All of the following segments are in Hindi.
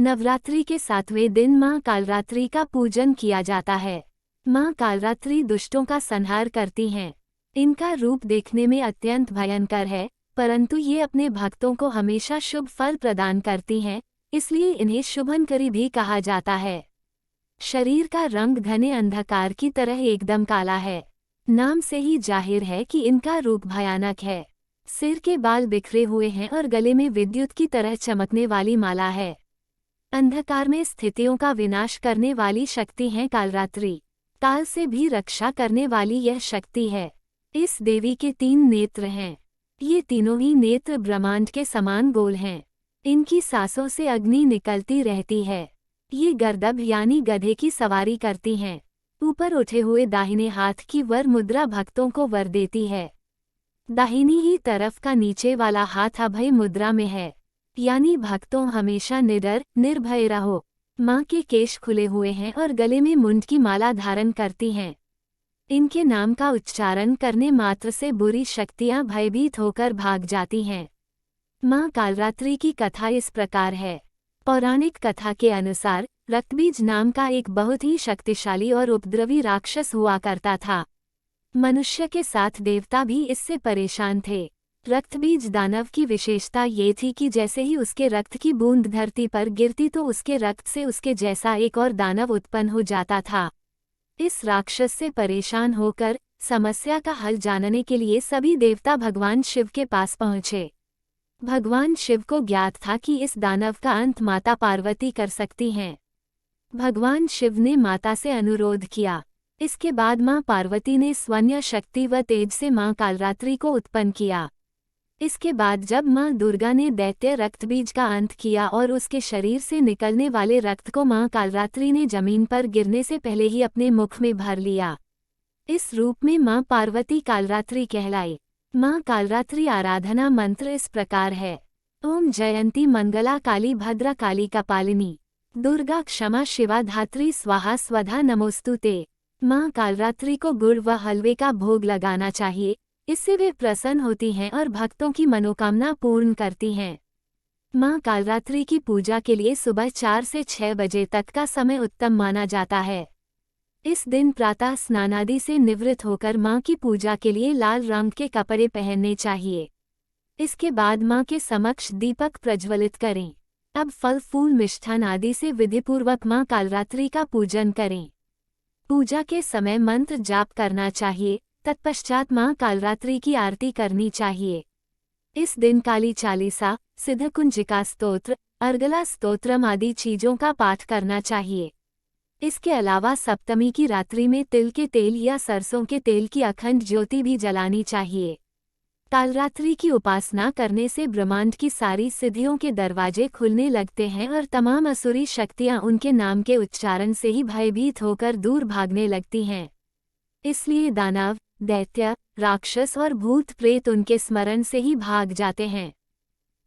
नवरात्रि के 7वें दिन मां कालरात्रि का पूजन किया जाता है। मां कालरात्रि दुष्टों का संहार करती हैं। इनका रूप देखने में अत्यंत भयंकर है, परंतु ये अपने भक्तों को हमेशा शुभ फल प्रदान करती हैं, इसलिए इन्हें शुभंकरी भी कहा जाता है। शरीर का रंग घने अंधकार की तरह एकदम काला है। नाम से ही जाहिर है कि इनका रूप भयानक है। सिर के बाल बिखरे हुए हैं और गले में विद्युत की तरह चमकने वाली माला है। अंधकार में स्थितियों का विनाश करने वाली शक्ति है कालरात्रि। काल से भी रक्षा करने वाली यह शक्ति है। इस देवी के 3 नेत्र हैं। ये तीनों ही नेत्र ब्रह्मांड के समान गोल हैं। इनकी सांसों से अग्नि निकलती रहती है। ये गर्दभ यानी गधे की सवारी करती हैं। ऊपर उठे हुए दाहिने हाथ की वर मुद्रा भक्तों को वर देती है। दाहिनी ही तरफ का नीचे वाला हाथ अभय मुद्रा में है, यानी भक्तों हमेशा निडर निर्भय रहो। मां के केश खुले हुए हैं और गले में मुंड की माला धारण करती हैं। इनके नाम का उच्चारण करने मात्र से बुरी शक्तियां भयभीत होकर भाग जाती हैं। मां कालरात्रि की कथा इस प्रकार है। पौराणिक कथा के अनुसार रक्तबीज नाम का एक बहुत ही शक्तिशाली और उपद्रवी राक्षस हुआ करता था। मनुष्य के साथ देवता भी इससे परेशान थे। रक्तबीज दानव की विशेषता ये थी कि जैसे ही उसके रक्त की बूंद धरती पर गिरती तो उसके रक्त से उसके जैसा एक और दानव उत्पन्न हो जाता था। इस राक्षस से परेशान होकर समस्या का हल जानने के लिए सभी देवता भगवान शिव के पास पहुँचे। भगवान शिव को ज्ञात था कि इस दानव का अंत माता पार्वती कर सकती हैं। भगवान शिव ने माता से अनुरोध किया। इसके बाद मां पार्वती ने स्वर्ण शक्ति व तेज से मां कालरात्रि को उत्पन्न किया। इसके बाद जब मां दुर्गा ने दैत्य रक्तबीज का अंत किया और उसके शरीर से निकलने वाले रक्त को मां कालरात्रि ने जमीन पर गिरने से पहले ही अपने मुख में भर लिया। इस रूप में मां पार्वती कालरात्रि कहलाई। मां कालरात्रि आराधना मंत्र इस प्रकार है। ओम जयंती मंगला काली भद्रा काली कपालिनी दुर्गा क्षमा शिवा धात्री स्वाहा स्वधा नमोस्तुते। मां कालरात्रि को गुड़ व हलवे का भोग लगाना चाहिए, इससे वे प्रसन्न होती हैं और भक्तों की मनोकामना पूर्ण करती हैं। मां कालरात्रि की पूजा के लिए सुबह 4 से 6 बजे तक का समय उत्तम माना जाता है। इस दिन प्रातः स्नानादि से निवृत्त होकर मां की पूजा के लिए लाल रंग के कपड़े पहनने चाहिए। इसके बाद मां के समक्ष दीपक प्रज्वलित करें। अब फल फूल मिष्ठान आदि से विधिपूर्वक मां कालरात्रि का पूजन करें। पूजा के समय मंत्र जाप करना चाहिए। तत्पश्चात मां कालरात्रि की आरती करनी चाहिए। इस दिन काली चालीसा, सिद्धकुंजिका स्तोत्र, अर्गला स्तोत्रम आदि चीजों का पाठ करना चाहिए। इसके अलावा सप्तमी की रात्रि में तिल के तेल या सरसों के तेल की अखंड ज्योति भी जलानी चाहिए। कालरात्रि की उपासना करने से ब्रह्मांड की सारी सिद्धियों के दरवाजे खुलने लगते हैं और तमाम असुरी शक्तियां उनके नाम के उच्चारण से ही भयभीत होकर दूर भागने लगती हैं। इसलिए दानव, दैत्य, राक्षस और भूत प्रेत उनके स्मरण से ही भाग जाते हैं।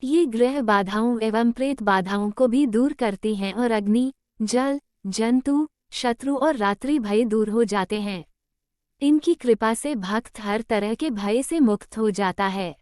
ये ग्रह बाधाओं एवं प्रेत बाधाओं को भी दूर करती हैं और अग्नि, जल, जंतु, शत्रु और रात्रि भय दूर हो जाते हैं। इनकी कृपा से भक्त हर तरह के भय से मुक्त हो जाता है।